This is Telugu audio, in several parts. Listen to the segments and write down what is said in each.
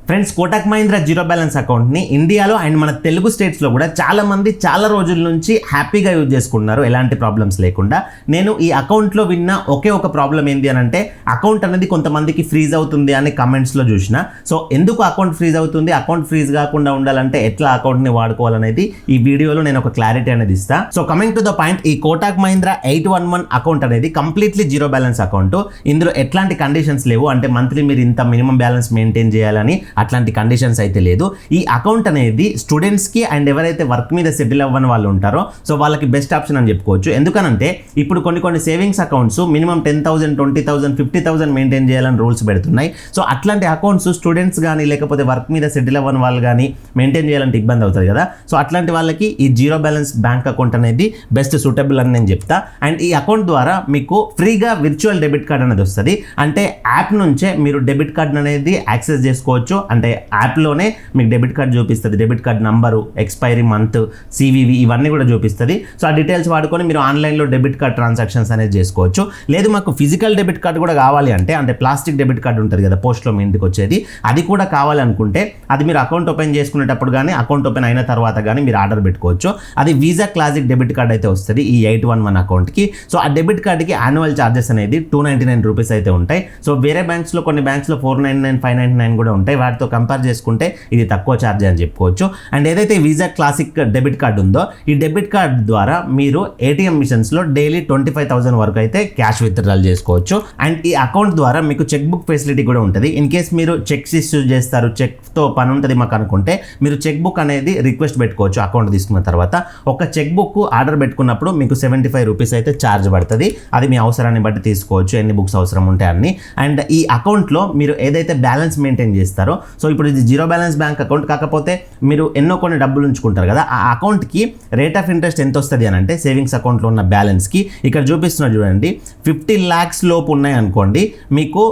Friends, Kotak Mahindra zero balance అకౌంట్ని ఇండియాలో అండ్ మన తెలుగు స్టేట్స్లో కూడా చాలా మంది చాలా రోజుల నుంచి హ్యాపీగా యూజ్ చేసుకున్నారు, ఎలాంటి ప్రాబ్లమ్స్ లేకుండా. నేను ఈ అకౌంట్లో విన్న ఒకే ఒక ప్రాబ్లం ఏంటి అని అంటే, అకౌంట్ అనేది కొంతమందికి ఫ్రీజ్ అవుతుంది అని కమెంట్స్లో చూసిన. సో ఎందుకు అకౌంట్ ఫ్రీజ్ అవుతుంది, అకౌంట్ ఫ్రీజ్ కాకుండా ఉండాలంటే ఎట్లా అకౌంట్ని వాడుకోవాలనేది ఈ వీడియోలో నేను ఒక క్లారిటీ అనేది ఇస్తా. So coming to the point, ఈ కోటక్ మహీంద్రా 811 అకౌంట్ అనేది కంప్లీట్లీ జీరో బ్యాలెన్స్ అకౌంట్. ఇందులో ఎట్లాంటి కండిషన్స్ లేవు, అంటే మంత్లీ మీరు ఇంత మినిమం బ్యాలెన్స్ మెయింటైన్ చేయాలని అట్లాంటి కండిషన్స్ అయితే లేదు. ఈ అకౌంట్ అనేది స్టూడెంట్స్కి అండ్ ఎవరైతే వర్క్ మీద సెటిల్ అవ్వని వాళ్ళు ఉంటారో సో వాళ్ళకి బెస్ట్ ఆప్షన్ అని చెప్పుకోవచ్చు. ఎందుకనంటే ఇప్పుడు కొన్ని సేవింగ్స్ అకౌంట్స్ మినిమం 10,000, 20,000, 50,000 మెయింటైన్ చేయాలని రూల్స్ పెడుతున్నాయి. సో అట్లాంటి అకౌంట్స్ స్టూడెంట్స్ కానీ లేకపోతే వర్క్ మీద సెటిల్ అవ్వని వాళ్ళు కానీ మెయింటైన్ చేయాలంటే ఇబ్బంది అవుతుంది కదా. సో అట్లాంటి వాళ్ళకి ఈ జీరో బ్యాలెన్స్ బ్యాంక్ అకౌంట్ అనేది బెస్ట్ సూటబుల్ అని నేను చెప్తా. అండ్ ఈ అకౌంట్ ద్వారా మీకు ఫ్రీగా విర్చువల్ డెబిట్ కార్డ్ అనేది వస్తుంది. అంటే యాప్ నుంచే మీరు డెబిట్ కార్డ్ అనేది యాక్సెస్ చేసుకోవచ్చు. అంటే యాప్లోనే మీకు డెబిట్ కార్డ్ చూపిస్తుంది, debit card number, expiry month, CVV ఇవన్నీ కూడా చూపిస్తుంది. సో ఆ డీటెయిల్స్ వాడుకొని మీరు ఆన్లైన్లో డెబిట్ కార్డ్ ట్రాన్సాక్షన్స్ అనేది చేసుకోవచ్చు. లేదు మాకు ఫిజికల్ డెబిట్ కార్డ్ కూడా కావాలి అంటే ప్లాస్టిక్ డెబిట్ కార్డ్ ఉంటుంది కదా పోస్ట్లో మీ ఇంటికి వచ్చేది, అది కూడా కావాలనుకుంటే అది మీరు అకౌంట్ ఓపెన్ చేసుకునేటప్పుడు కానీ అకౌంట్ ఓపెన్ అయిన తర్వాత కానీ మీరు ఆర్డర్ పెట్టుకోవచ్చు. అది వీసా క్లాసిక్ డెబిట్ కార్డ్ అయితే వస్తుంది ఈ 811 అకౌంట్కి. సో ఆ డెబిట్ కార్డ్కి యాన్యువల్ ఛార్జెస్ అనేది 299 రూపీస్ అయితే ఉంటాయి. సో వేరే బ్యాంక్స్లో కొన్ని బ్యాంక్స్లో 499, 599 కూడా ఉంటాయి. వాటితో కంపేర్ చేసుకుంటే ఇది తక్కువ ఛార్జ్ అని చెప్పుకోవచ్చు. అండ్ ఏదైతే వీసా క్లాసిక్ డెబిట్ కార్డ్ ఉందో ఈ డెబిట్ కార్డ్ ద్వారా మీరు ఏటీఎం మిషన్స్లో డైలీ 25,000 వరకు అయితే క్యాష్ విత్డ్రాల్ చేసుకోవచ్చు. అండ్ ఈ అకౌంట్ ద్వారా మీకు చెక్ బుక్ ఫెసిలిటీ కూడా ఉంటుంది. ఇన్ కేస్ మీరు చెక్స్ ఇష్యూ చేస్తారు, చెక్తో పని ఉంటుంది మాకు అనుకుంటే మీరు చెక్ బుక్ అనేది రిక్వెస్ట్ పెట్టుకోవచ్చు. అకౌంట్ తీసుకున్న తర్వాత ఒక చెక్ బుక్ ఆర్డర్ పెట్టుకున్నప్పుడు మీకు 75 రూపీస్ అయితే ఛార్జ్ పడుతుంది. అది మీ అవసరాన్ని బట్టి తీసుకోవచ్చు, ఎన్ని బుక్స్ అవసరం ఉంటే అన్ని. అండ్ ఈ అకౌంట్లో మీరు ఏదైతే బ్యాలెన్స్ మెయింటైన్ చేస్తారో, సో ఇప్పుడు ఇది జీరో బ్యాలెన్స్ బ్యాంక్ అకౌంట్ కాకపోతే మీరు కొన్ని డబ్బులు ఉంచుకుంటారు కదా, ఆ అకౌంట్కి రేట్ ఆఫ్ ఇంట్రెస్ట్ ఎంత వస్తుంది అని అంటే సేవింగ్స్ అకౌంట్లో ఉన్న బ్యాలెన్స్కి ఇక్కడ చూపిస్తున్నారు చూడండి, 50 lakhs లోపు ఉన్నాయి అనుకోండి మీకు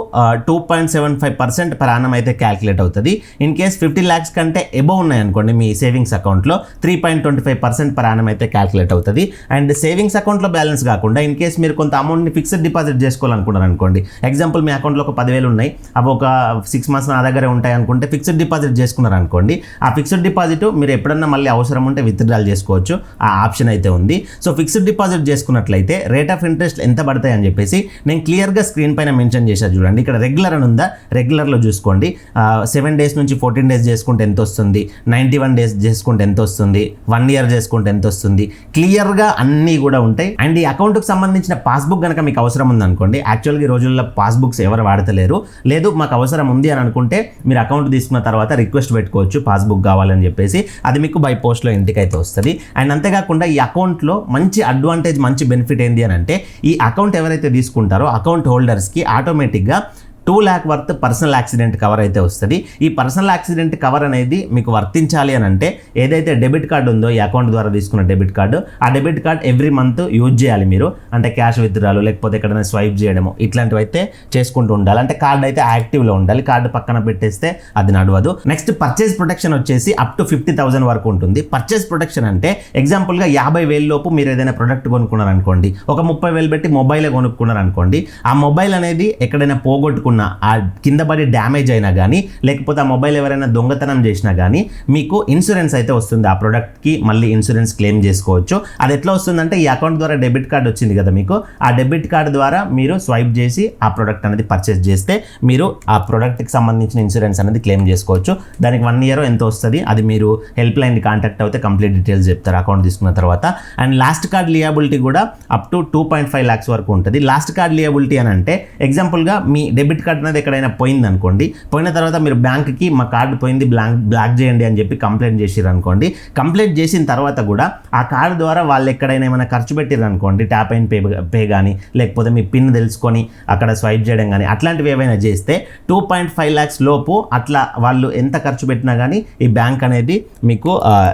2.75% per annum అయితే క్యాల్కులేట్ అవుతుంది. ఇన్ కేస్ 50 lakhs కంటే ఎబోవ్ ఉన్నాయి అనుకోండి మీ సేవింగ్స్ అకౌంట్లో 3.25% per annum అయితే క్యాల్కులేట్ అవుతుంది. అండ్ సేవింగ్స్ అకౌంట్లో బ్యాలెన్స్ కాకుండా ఇన్ కేస్ మీరు కొంత అమౌంట్ని ఫిక్స్డ్ డిపాజిట్ చేసుకోవాలనుకున్నారు అనుకోండి, ఎగ్జాంపుల్ మీ అకౌంట్లో ఒక 10,000 ఉన్నాయి, అవి ఒక 6 months నా దగ్గరే ఉంటాయి అనుకుంటే ఫిక్స్డ్ డిపాజిట్ చేసుకున్నారు అనుకోండి, ఆ ఫిక్స్డ్ డిపాజిట్ మీరు ఎప్పుడన్నా మళ్ళీ అవసరం ఉంటే విత్డ్రాల్ చేసుకోవచ్చు, ఆ ఆప్షన్ అయితే ఉంది. సో ఫిక్స్డ్ డిపాజిట్ చేసుకున్నట్లయితే రేట్ ఆఫ్ ఇంట్రెస్ట్ ఎంత పడతాయి అని చెప్పేసి నేను క్లియర్గా స్క్రీన్ పైన మెన్షన్ చేశాను చూడండి. ఇక్కడ రెగ్యులర్ అని ఉందా, రెగ్యులర్లో చూసుకోండి. 7 days నుంచి 14 days చేసుకుంటే ఎంత వస్తుంది, 91 days చేసుకుంటే ఎంత వస్తుంది, 1 year చేసుకుంటే ఎంత వస్తుంది, క్లియర్గా అన్నీ కూడా ఉంటాయి. అండ్ ఈ అకౌంట్కి సంబంధించిన పాస్బుక్ కనుక మీకు అవసరం ఉందనుకోండి, యాక్చువల్గా ఈ రోజుల్లో పాస్బుక్స్ ఎవరు వాడతలేరు, లేదు మాకు అవసరం ఉంది అని అనుకుంటే మీరు అకౌంట్ తీసుకున్న తర్వాత రిక్వెస్ట్ పెట్టుకోవచ్చు పాస్బుక్ కావాలని చెప్పేసి, అది మీకు బై పోస్ట్లో ఇంటికి అయితే వస్తుంది. అండ్ అంతేకాకుండా ఈ అకౌంట్లో మంచి అడ్వాంటేజ్, మంచి బెనిఫిట్ ఏంటి అని అంటే, ఈ అకౌంట్ ఎవరైతే తీసుకుంటారో అకౌంట్ హోల్డర్స్కి ఆటోమేటిక్గా 2 lakh worth personal accident cover అయితే వస్తుంది. ఈ పర్సనల్ యాక్సిడెంట్ కవర్ అనేది మీకు వర్తించాలి అని అంటే ఏదైతే డెబిట్ కార్డు ఉందో ఈ అకౌంట్ ద్వారా తీసుకున్న డెబిట్ కార్డు, ఆ debit card every month use చేయాలి మీరు. అంటే క్యాష్ విత్డ్రాలు లేకపోతే ఎక్కడైనా స్వైప్ చేయడము ఇట్లాంటివి అయితే చేసుకుంటూ ఉండాలి. అంటే కార్డ్ అయితే యాక్టివ్లో ఉండాలి, కార్డు పక్కన పెట్టేస్తే అది నడవదు. నెక్స్ట్ పర్చేస్ ప్రొటెక్షన్ వచ్చేసి అప్ టు 50,000 వరకు ఉంటుంది. పర్చేస్ ప్రొటెక్షన్ అంటే ఎగ్జాంపుల్గా 50,000 లోపు మీరు ఏదైనా ప్రొడక్ట్ కొనుక్కున్నారు అనుకోండి, ఒక 30,000 పెట్టి మొబైలే కొనుక్కున్నారు అనుకోండి, ఆ మొబైల్ అనేది ఎక్కడైనా పోగొట్టుకున్న ఆ కింద పడి డ్యామేజ్ అయినా కానీ లేకపోతే ఆ మొబైల్ ఎవరైనా దొంగతనం చేసినా కానీ మీకు ఇన్సూరెన్స్ అయితే వస్తుంది. ఆ ప్రోడక్ట్కి మళ్ళీ ఇన్సూరెన్స్ క్లెయిమ్ చేసుకోవచ్చు. అది ఎట్లా వస్తుందంటే ఈ అకౌంట్ ద్వారా డెబిట్ కార్డ్ వచ్చింది కదా మీకు, ఆ డెబిట్ కార్డ్ ద్వారా మీరు స్వైప్ చేసి ఆ ప్రోడక్ట్ అనేది పర్చేస్ చేస్తే మీరు ఆ ప్రోడక్ట్కి సంబంధించిన ఇన్సూరెన్స్ అనేది క్లెయిమ్ చేసుకోవచ్చు. దానికి 1 year ఎంత వస్తుంది అది మీరు హెల్ప్ లైన్కి కాంటాక్ట్ అవుతే కంప్లీట్ డీటెయిల్స్ చెప్తారు అకౌంట్ తీసుకున్న తర్వాత. అండ్ లాస్ట్ కార్డ్ లియబిలిటీ కూడా అప్ టు 2.5 lakhs వరకు ఉంటుంది. లాస్ట్ కార్డ్ లియబిలిటీ అని అంటే ఎగ్జాంపుల్గా మీ డెబిట్ కార్డ్ అనేది ఎక్కడైనా పోయింది అనుకోండి, పోయిన తర్వాత మీరు బ్యాంక్కి మా కార్డు పోయింది బ్లాక్ చేయండి అని చెప్పి కంప్లైంట్ చేసిర్రు అనుకోండి, కంప్లైంట్ చేసిన తర్వాత కూడా ఆ కార్డు ద్వారా వాళ్ళు ఎక్కడైనా ఏమైనా ఖర్చు పెట్టిర్రు అనుకోండి, ట్యాప్ అండ్ పే కానీ లేకపోతే మీ పిన్ తెలుసుకొని అక్కడ స్వైప్ చేయడం కానీ అట్లాంటివి ఏవైనా చేస్తే 2.5 lakhs లోపు అట్లా వాళ్ళు ఎంత ఖర్చు పెట్టినా కానీ ఈ బ్యాంక్ అనేది మీకు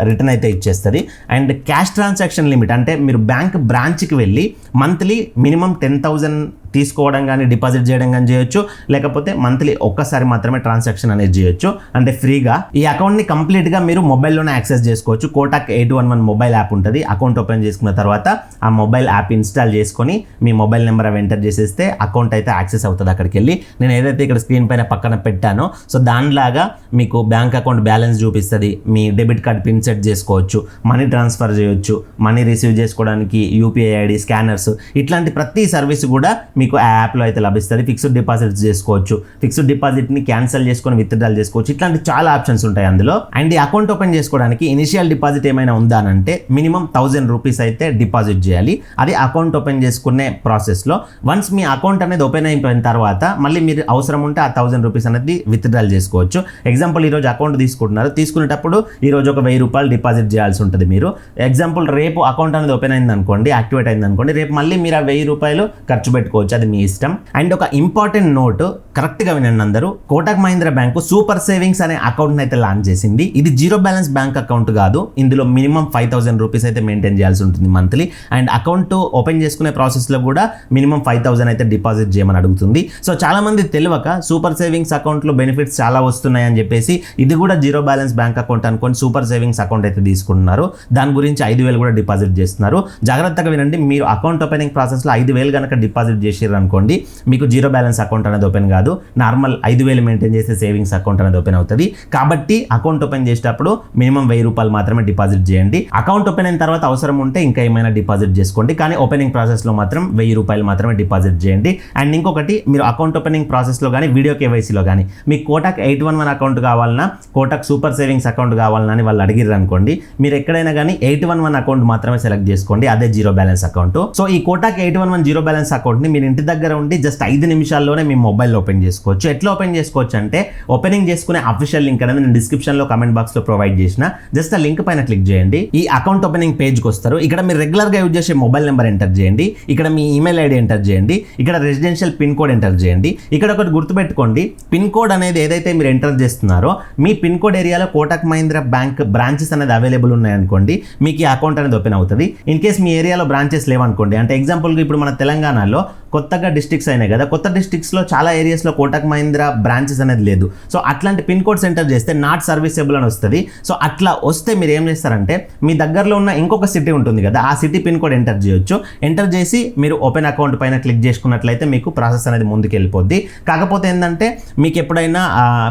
రిటర్న్ అయితే ఇచ్చేస్తుంది. అండ్ క్యాష్ ట్రాన్సాక్షన్ లిమిట్ అంటే మీరు బ్యాంక్ బ్రాంచ్కి వెళ్ళి మంత్లీ మినిమం 10,000 తీసుకోవడం కానీ డిపాజిట్ చేయడం కానీ చేయొచ్చు, లేకపోతే మంత్లీ ఒక్కసారి మాత్రమే ట్రాన్సాక్షన్ అనేది చేయొచ్చు, అంటే ఫ్రీగా. ఈ అకౌంట్ని కంప్లీట్గా మీరు మొబైల్లోనే యాక్సెస్ చేసుకోవచ్చు. కోటాక్ 811 మొబైల్ యాప్ ఉంటుంది. అకౌంట్ ఓపెన్ చేసుకున్న తర్వాత ఆ మొబైల్ యాప్ ఇన్స్టాల్ చేసుకొని మీ మొబైల్ నెంబర్ అవి ఎంటర్ చేసేస్తే అకౌంట్ అయితే యాక్సెస్ అవుతుంది అక్కడికి వెళ్ళి. నేను ఏదైతే ఇక్కడ స్క్రీన్ పైన పక్కన పెట్టానో సో దానిలాగా మీకు బ్యాంక్ అకౌంట్ బ్యాలెన్స్ చూపిస్తుంది, మీ డెబిట్ కార్డ్ పిన్ సెట్ చేసుకోవచ్చు, మనీ ట్రాన్స్ఫర్ చేయొచ్చు, మనీ రిసీవ్ చేసుకోవడానికి యూపీఐ ఐడి, స్కానర్స్, ఇట్లాంటి ప్రతి సర్వీస్ కూడా మీకు ఆ యాప్లో అయితే లభిస్తుంది. ఫిక్స్డ్ డిపాజిట్స్ చేసుకోవచ్చు, ఫిక్స్డ్ డిపాజిట్ని క్యాన్సిల్ చేసుకొని విత్డ్రాల్ చేసుకోవచ్చు, ఇట్లాంటి చాలా ఆప్షన్స్ ఉంటాయి అందులో. అండ్ ఈ అకౌంట్ ఓపెన్ చేసుకోవడానికి ఇనిషియల్ డిపాజిట్ ఏమైనా ఉందా అంటే మినిమం 1000 రూపీస్ అయితే డిపాజిట్ చేయాలి. అది అకౌంట్ ఓపెన్ చేసుకునే ప్రాసెస్లో. వన్స్ మీ అకౌంట్ అనేది ఓపెన్ అయిపోయిన తర్వాత మళ్ళీ మీరు అవసరం ఉంటే ఆ 1000 రూపీస్ అనేది విత్డ్రాల్ చేసుకోవచ్చు. ఎగ్జాంపుల్ ఈరోజు అకౌంట్ తీసుకుంటున్నారు, తీసుకునేటప్పుడు ఈరోజు ఒక 1000 రూపాయలు డిపాజిట్ చేయాల్సి ఉంటుంది మీరు. ఎగ్జాంపుల్ రేపు అకౌంట్ అనేది ఓపెన్ అయింది అనుకోండి, యాక్టివేట్ అయింది అనుకోండి, రేపు మళ్ళీ మీరు ఆ 1000 రూపాయలు ఖర్చు పెట్టుకోవచ్చు, అది మీ ఇష్టం. అండ్ ఒక ఇంపార్టెంట్ నోట్ కరెక్ట్గా వినండి అందరూ, Kotak Mahindra bank super savings అనే అకౌంట్ అయితే లాంచ్ చేసింది. ఇది జీరో బ్యాలెన్స్ బ్యాంక్ అకౌంట్ కాదు, ఇందులో మినిమం 5000 రూపీస్ అయితే మెయింటైన్ చేయాల్సి ఉంటుంది మంత్లీ. అండ్ అకౌంట్ ఓపెన్ చేసుకునే ప్రాసెస్లో కూడా మినిమం 5000 అయితే డిపాజిట్ చేయమని అడుగుతుంది. సో చాలా మంది తెలియక సూపర్ సేవింగ్స్ అకౌంట్లో బెనిఫిట్స్ చాలా వస్తున్నాయి అని చెప్పేసి ఇది కూడా జీరో బ్యాలెన్స్ బ్యాంక్ అకౌంట్ అనుకోని సూపర్ సేవింగ్స్ అకౌంట్ అయితే తీసుకుంటున్నారు. దాని గురించి 5000 కూడా డిపాజిట్ చేస్తున్నారు. జాగ్రత్తగా వినండి, మీరు అకౌంట్ ఓపెనింగ్ ప్రాసెస్లో 5000 కనుక డిపాజిట్ చేసారు అనుకోండి, మీకు జీరో బ్యాలెన్స్ అకౌంట్ అనేది ఓపెన్ కాదు, నార్మల్ 5000 మెయింటైన్ చేసే సేవింగ్స్ అకౌంట్ అనేది ఓపెన్ అవుతుంది. కాబట్టి అకౌంట్ ఓపెన్ చేసేటప్పుడు మినిమం 1000 రూపాయలు మాత్రమే డిపాజిట్ చేయండి. అకౌంట్ ఓపెన్ అయిన తర్వాత అవసరం ఉంటే ఇంకా ఏమైనా డిపాజిట్ చేసుకోండి, కానీ ఓపెనింగ్ ప్రాసెస్లో మాత్రం 1000 రూపాయలు మాత్రమే డిపాజిట్ చేయండి. అండ్ ఇంకొకటి, మీరు అకౌంట్ ఓపెనింగ్ ప్రాసెస్లో కానీ వీడియో కేవైసీలో కానీ మీకు కోటాక్ 811 అకౌంట్ కావాలన్నా, కోటాక్ సూపర్ సేవింగ్స్ అకౌంట్ కావాలన్నా అని వాళ్ళు అడిగిర్రు అనుకోండి, మీరు ఎక్కడైనా కానీ 811 అకౌంట్ మాత్రమే సెలెక్ట్ చేసుకోండి, అదే జీరో బ్యాలెన్స్ అకౌంట్. సో ఈ కోటాక్ 811 జీరో బ్యాలెన్స్ అకౌంట్ని మీరు ఇంటి దగ్గర ఉండి జస్ట్ 5 నిమిషాల్లోనే మీ మొబైల్ ఓపెన్ చేసుకోవచ్చు. ఎట్లా ఓపెన్ చేసుకోవచ్చు అంటే, ఓపెనింగ్ చేసుకునే అఫీషియల్ లింక్ అనేది నేను డిస్క్రిప్షన్లో కమెంట్ బాక్స్లో ప్రొవైడ్ చేసిన, జస్ట్ ఆ లింక్ పైన క్లిక్ చేయండి. ఈ అకౌంట్ ఓపెనింగ్ పేజ్కి వస్తారు. ఇక్కడ మీరు రెగ్యులర్గా యూజ్ చేసే మొబైల్ నెంబర్ ఎంటర్ చేయండి, ఇక్కడ మీ ఈమెయిల్ ఐడి ఎంటర్ చేయండి, ఇక్కడ రెసిడెన్షియల్ పిన్ కోడ్ ఎంటర్ చేయండి. ఇక్కడ ఒకటి గుర్తుపెట్టుకోండి, పిన్ కోడ్ అనేది ఏదైతే మీరు ఎంటర్ చేస్తున్నారో మీ పిన్ కోడ్ ఏరియాలో కోటక్ మహీంద్రా బ్యాంక్ బ్రాంచెస్ అనేది అవైలబుల్ ఉన్నాయనుకోండి, మీకు ఈ అకౌంట్ అనేది ఓపెన్ అవుతుంది. ఇన్ కేస్ మీ ఏరియాలో బ్రాంచెస్ లేవనుకోండి, అంటే ఎగ్జాంపుల్గా ఇప్పుడు మన తెలంగాణలో కొత్తగా డిస్ట్రిక్ట్స్ అయినాయి కదా, కొత్త డిస్ట్రిక్ట్స్లో చాలా ఏరియాస్లో కోటక్ మహీంద్రా బ్రాంచెస్ అనేది లేదు. సో అట్లాంటి పిన్ కోడ్స్ ఎంటర్ చేస్తే నాట్ సర్వీసబుల్ అని వస్తుంది. సో అట్లా వస్తే మీరు ఏం చేస్తారంటే, మీ దగ్గరలో ఉన్న ఇంకొక సిటీ ఉంటుంది కదా, ఆ సిటీ పిన్ కోడ్ ఎంటర్ చేయొచ్చు. ఎంటర్ చేసి మీరు ఓపెన్ అకౌంట్ పైన క్లిక్ చేసుకున్నట్లయితే మీకు ప్రాసెస్ అనేది ముందుకు వెళ్ళిపోద్ది. కాకపోతే ఏంటంటే, మీకు ఎప్పుడైనా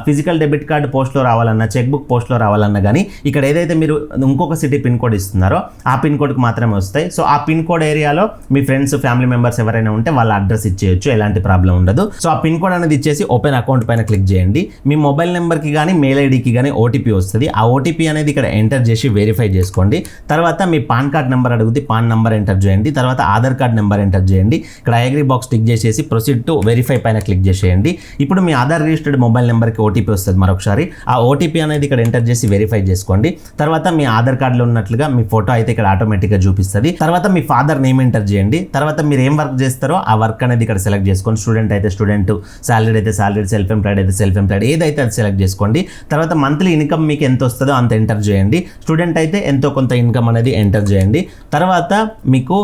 ఫిజికల్ డెబిట్ కార్డు పోస్ట్లో రావాలన్నా, చెక్ బుక్ పోస్ట్లో రావాలన్నా కానీ ఇక్కడ ఏదైతే మీరు ఇంకొక సిటీ పిన్ కోడ్ ఇస్తున్నారో ఆ పిన్ కోడ్కి మాత్రమే వస్తాయి. సో ఆ పిన్ కోడ్ ఏరియాలో మీ ఫ్రెండ్స్, ఫ్యామిలీ మెంబర్స్ ఎవరైనా ఉంటే వాళ్ళ అడ్రస్ ఇచ్చేయచ్చు, ఎలాంటి ప్రాబ్లం ఉండదు. సో ఆ పిన్ కోడ్ అనేది ఇచ్చేసి ఓపెన్ అకౌంట్ పైన క్లిక్ చేయండి. మీ మొబైల్ నెంబర్కి కానీ మెయిల్ ఐడికి కానీ ఓటీపీ వస్తుంది. ఆ ఓటీపీ అనేది ఇక్కడ ఎంటర్ చేసి వెరిఫై చేసుకోండి. తర్వాత మీ పాన్ కార్డ్ నెంబర్ అడుగుతుంది, పాన్ నెంబర్ ఎంటర్ చేయండి. తర్వాత ఆధార్ కార్డ్ నెంబర్ ఎంటర్ చేయండి. ఇక్కడ అగ్రీ బాక్స్ టిక్ చేసేసి ప్రొసీడ్ టు వెరిఫై పైన క్లిక్ చేసేయండి. ఇప్పుడు మీ ఆధార్ రిజిస్టర్డ్ మొబైల్ నెంబర్కి ఓటీపీ వస్తుంది మరొకసారి. ఆ ఓటీపీ అనేది ఇక్కడ ఎంటర్ చేసి వెరిఫై చేసుకోండి. తర్వాత మీ ఆధార్ కార్డులో ఉన్నట్లుగా మీ ఫోటో అయితే ఇక్కడ ఆటోమేటిక్గా చూపిస్తుంది. తర్వాత మీ ఫాదర్ నేమ్ ఎంటర్ చేయండి. తర్వాత మీరు ఏం వర్క్ చేస్తారో ఆ వర్క్ అనేది ఇక్కడ సెలెక్ట్ చేసుకోండి. స్టూడెంట్ అయితే స్టూడెంట్, సాలరీడ్ అయితే సాలరీడ్, సెల్ఫ్ ఎంప్లాయిడ్ అయితే సెల్ఫ్ ఎంప్లాయిడ్, ఏదైతే అది సెలెక్ట్ చేసుకోండి. తర్వాత మంత్లీ ఇన్కమ్ మీకు ఎంత వస్తుందో అంత ఎంటర్ చేయండి. స్టూడెంట్ అయితే ఎంతో కొంత ఇన్కమ్ అనేది ఎంటర్ చేయండి. తర్వాత మీకు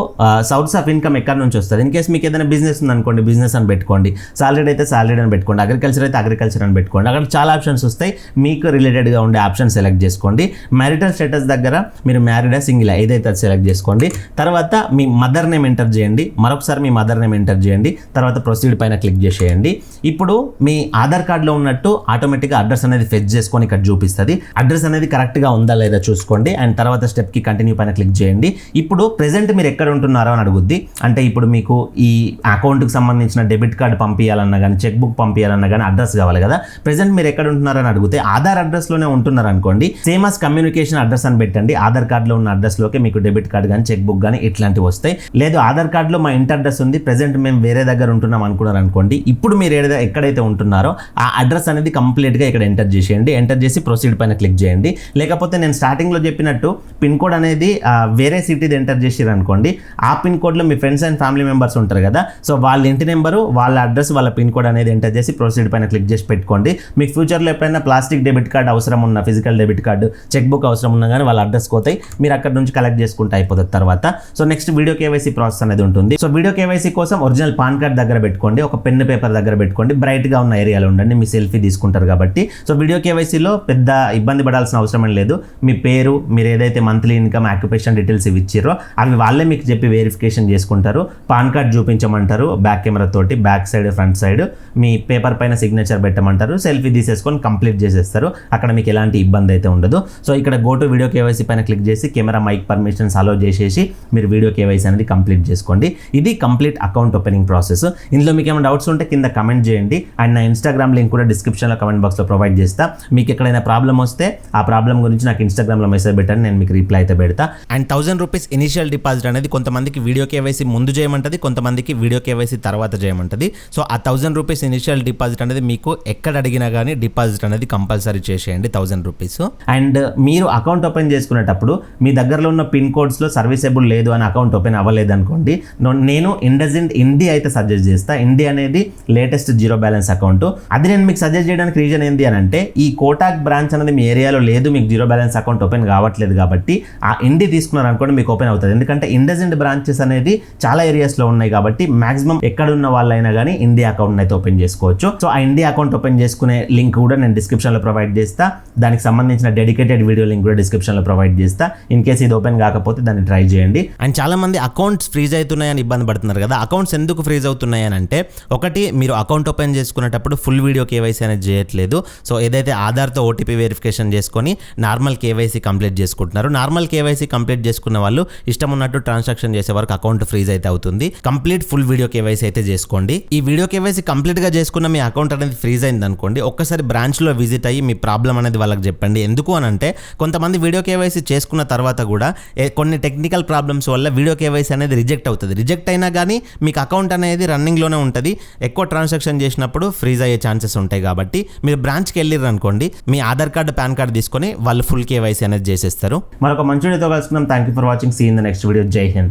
సోర్స్ ఆఫ్ ఇన్కమ్ ఎక్కడి నుంచి వస్తుంది. ఇన్ కేస్ మీకు ఏదైనా బిజినెస్ ఉందనుకోండి, బిజినెస్ అని పెట్టుకోండి. సాలరీడ్ అయితే సాలరీడ్ అని పెట్టుకోండి. అగ్రికల్చర్ అయితే అగ్రికల్చర్ అని పెట్టుకోండి. అక్కడ చాలా ఆప్షన్స్ వస్తాయి, మీకు రిలేటెడ్గా ఉండే ఆప్షన్ సెలెక్ట్ చేసుకోండి. మ్యారిటల్ స్టేటస్ దగ్గర మీరు మ్యారీడా సింగిల్ ఏదైతే అది సెలెక్ట్ చేసుకోండి. తర్వాత మీ మదర్ నేమ్ ఎంటర్ చేయండి. మరొకసారి మీ మదర్ నేమ్ ఎంటర్ చేయండి. తర్వాత ప్రొసీడ్ పైన క్లిక్ చేసేయండి. ఇప్పుడు మీ ఆధార్ కార్డులో ఉన్నట్టు ఆటోమేటిక్గా అడ్రస్ అనేది ఫెచ్ చేసుకొని ఇక్కడ చూపిస్తుంది. అడ్రస్ అనేది కరెక్ట్గా ఉందా లేదా చూసుకోండి. అండ్ తర్వాత స్టెప్కి కంటిన్యూ పైన క్లిక్ చేయండి. ఇప్పుడు ప్రెజెంట్ మీరు ఎక్కడ ఉంటున్నారో అని అడుగుద్ది. అంటే ఇప్పుడు మీకు ఈ అకౌంట్కి సంబంధించిన డెబిట్ కార్డు పంపించాలన్నా కానీ, చెక్ బుక్ పంపించాలన్నా కానీ అడ్రస్ కావాలి కదా. ప్రెజెంట్ మీరు ఎక్కడ ఉంటున్నారని అడిగితే ఆధార్ అడ్రస్లోనే ఉంటున్నారు అనుకోండి, సేమ్ as కమ్యూనికేషన్ అడ్రస్ అని పెట్టండి. ఆధార్ కార్డులో ఉన్న అడ్రస్లోకి మీకు డెబిట్ కార్డు కానీ, చెక్ బుక్ కానీ ఇట్లాంటివి వస్తాయి. లేదు ఆధార్ కార్డులో మా ఇంటి అడ్రస్ ఉంది, ప్రెజెంట్ మేము వేరే దగ్గర ఉంటున్నాం అనుకున్నారు అనుకోండి, ఇప్పుడు మీరు ఎక్కడైతే ఉంటున్నారో ఆ అడ్రస్ అనేది కంప్లీట్గా ఇక్కడ ఎంటర్ చేసేయండి. ఎంటర్ చేసి ప్రొసీడ్ పైన క్లిక్ చేయండి. లేకపోతే నేను స్టార్టింగ్లో చెప్పినట్టు పిన్ కోడ్ అనేది వేరే సిటీది ఎంటర్ చేసారు అనుకోండి, ఆ పిన్ కోడ్లో మీ ఫ్రెండ్స్ అండ్ ఫ్యామిలీ మెంబర్స్ ఉంటారు కదా, సో వాళ్ళ ఇంటి నెంబరు, వాళ్ళ అడ్రస్, వాళ్ళ పిన్ కోడ్ అనేది ఎంటర్ చేసి ప్రొసీడ్ పైన క్లిక్ చేసి పెట్టుకోండి. మీకు ఫ్యూచర్లో ఎప్పుడైనా ప్లాస్టిక్ డెబిట్ కార్డు అవసరం ఉన్న, physical debit card, cheque book అవసరం ఉన్నా కానీ వాళ్ళ అడ్రస్ పోతాయి, మీరు అక్కడ నుంచి కలెక్ట్ చేసుకుంటే అయిపోతుంది తర్వాత. So next video KYC process అనేది ఉంటుంది. సో వీడియో కేవైసీ కోసం ఒరిజినల్ పాన్ కార్డ్ దగ్గర పెట్టుకోండి, ఒక పెన్ పేపర్ దగ్గర పెట్టుకోండి, బ్రైట్గా ఉన్న ఏరియాలో ఉండండి, మీ సెల్ఫీ తీసుకుంటారు కాబట్టి. సో వీడియో కేవైసీలో పెద్ద ఇబ్బంది పడాల్సిన అవసరం లేదు. మీ పేరు, మీరు ఏదైతే మంత్లీ ఇన్కమ్, ఆక్యుపేషన్ డీటెయిల్స్ ఇవి ఇచ్చిర్రో అవి వాళ్ళే మీకు చెప్పి వెరిఫికేషన్ చేసుకుంటారు. పాన్ కార్డ్ చూపించమంటారు బ్యాక్ కెమెరా తోటి, బ్యాక్ సైడ్ ఫ్రంట్ సైడ్, మీ పేపర్ పైన సిగ్నేచర్ పెట్టమంటారు, సెల్ఫీ తీసేసుకొని కంప్లీట్ చేసేస్తారు. అక్కడ మీకు ఎలాంటి ఇబ్బంది అయితే ఉండదు. సో ఇక్కడ గో టు వీడియో కేవైసీ పైన క్లిక్ చేసి కెమెరా మైక్ పర్మిషన్స్ అలో చేసేసి మీరు వీడియో కేవైసీ అనేది కంప్లీట్ చేసుకోండి. ఇది కంప్లీట్ అకౌంట్ ఓపెనింగ్ ప్రాసెస్. ఇందులో మీకు ఏమైనా డౌట్స్ ఉంటే కింద కమెంట్ చేయండి. అండ్ నా ఇన్స్టాగ్రామ్ లింక్ కూడా డిస్క్రిప్షన్లో కమెంట్ బాక్స్లో ప్రొవైడ్ చేస్తా. మీకు ఎక్కడైనా ప్రాబ్లం వస్తే ఆ ప్రాబ్లం గురించి నాకు ఇన్స్టాగ్రామ్లో మెసేజ్ పెట్టండి, నేను మీకు రిప్లై అయితే పెడతా. అండ్ 1000 రూపీస్ ఇనిషియల్ డిపాజిట్ అనేది కొంతమందికి వీడియో కేవైసీ ముందు చేయమంటది, కొంతమందికి వీడియో కేవైసీ తర్వాత చేయమంటది. సో ఆ 1000 రూపీస్ ఇనిషియల్ డిపాజిట్ అనేది మీకు ఎక్కడ అడిగినా కానీ డిపాజిట్ అనేది కంపల్సరీ చేసేయండి 1000 రూపీస్. అండ్ మీరు అకౌంట్ ఓపెన్ చేసుకునేటప్పుడు మీ దగ్గరలో ఉన్న పిన్ కోడ్స్లో సర్వీసెబుల్ లేదు అని అకౌంట్ ఓపెన్ అవ్వలేదు అనుకోండి, నేను ఇండస్ఇండ్ ఇండి అయితే సజెస్ట్ చేస్తా. ఇండి అనేది లేటెస్ట్ జీరో బ్యాలెన్స్ అకౌంట్. అది నేను మీకు సజెస్ట్ చేయడానికి రీజన్ ఏంటి అని అంటే, ఈ కోటాక్ బ్రాంచ్ అనేది మీ ఏరియాలో లేదు, మీకు జీరో బ్యాలెన్స్ అకౌంట్ ఓపెన్ కావట్లేదు కాబట్టి ఆ ఇండి తీసుకున్నారు అనుకోండి మీకు ఓపెన్ అవుతుంది. ఎందుకంటే ఇండస్ఇండ్ బ్రాంచెస్ అనేది చాలా ఏరియాస్లో ఉన్నాయి కాబట్టి మాక్సిమం ఎక్కడున్న వాళ్ళైనా కానీ ఇండి అకౌంట్ అయితే ఓపెన్ చేసుకోవచ్చు. సో ఆ ఇండి అకౌంట్ ఓపెన్ చేసుకునే లింక్ కూడా నేను డిస్క్రిప్షన్లో ప్రొవైడ్ చేస్తా. దానికి సంబంధించిన డెడికేటెడ్ వీడియో లింక్ కూడా డిస్క్రిప్షన్లో ప్రొవైడ్ చేస్తా. ఇన్ కేసు ఇది ఓపెన్ కాకపోతే దాన్ని ట్రై చేయండి. అండ్ చాలా మంది అకౌంట్స్ ఫ్రీజ్ అవుతున్నాయని ఇబ్బంది పడుతున్నారు కదా. అకౌంట్స్ ఎందుకు ఫ్రీజ్ అవుతున్నాయి అని అంటే, ఒకటి మీరు అకౌంట్ ఓపెన్ చేసుకునేటప్పుడు ఫుల్ వీడియో కేవైసీ అనేది చేయట్లేదు. సో ఏదైతే ఆధార్తో ఓటీపీ వెరిఫికేషన్ చేసుకొని నార్మల్ కేవైసీ కంప్లీట్ చేసుకుంటున్నారు. నార్మల్ కేవైసీ కంప్లీట్ చేసుకున్న వాళ్ళు ఇష్టం ఉన్నట్టు ట్రాన్సాక్షన్ చేసే వరకు అకౌంట్ ఫ్రీజ్ అయితే అవుతుంది. కంప్లీట్ ఫుల్ వీడియో కేవైసీ అయితే చేసుకోండి. ఈ వీడియో కేవైసీ కంప్లీట్ గా చేసుకున్న మీ అకౌంట్ అనేది ఫ్రీజ్ అయింది అనుకోండి, ఒక్కసారి బ్రాంచ్ లో విజిట్ అయ్యి మీ ప్రాబ్లం అనేది వాళ్ళకి చెప్పండి. ఎందుకు అని అంటే, కొంతమంది వీడియో కేవైసీ చేసుకున్న తర్వాత కూడా కొన్ని టెక్నికల్ ప్రాబ్లమ్స్ వల్ల వీడియో కేవైసీ అనేది రిజెక్ట్ అవుతుంది. రిజెక్ట్ అయినా కానీ మీకు అకౌంట్ అనేది రన్నింగ్ లోనే ఉంటుంది. ఎక్కువ ట్రాన్సాక్షన్ చేసినప్పుడు ఫ్రీజ్ అయ్యే ఛాన్సెస్ ఉంటాయి కాబట్టి మీరు బ్రాంచ్కి వెళ్ళిర్రు అనుకోండి, మీ ఆధార్ కార్డు, పాన్ కార్డు తీసుకొని వాళ్ళు ఫుల్ కేవైసీ అనేది చేసేస్తారు. మరొక మంచి వీడియోతో కలుసుకుందాం. Thank you for watching. See in the next video. జై హింద్.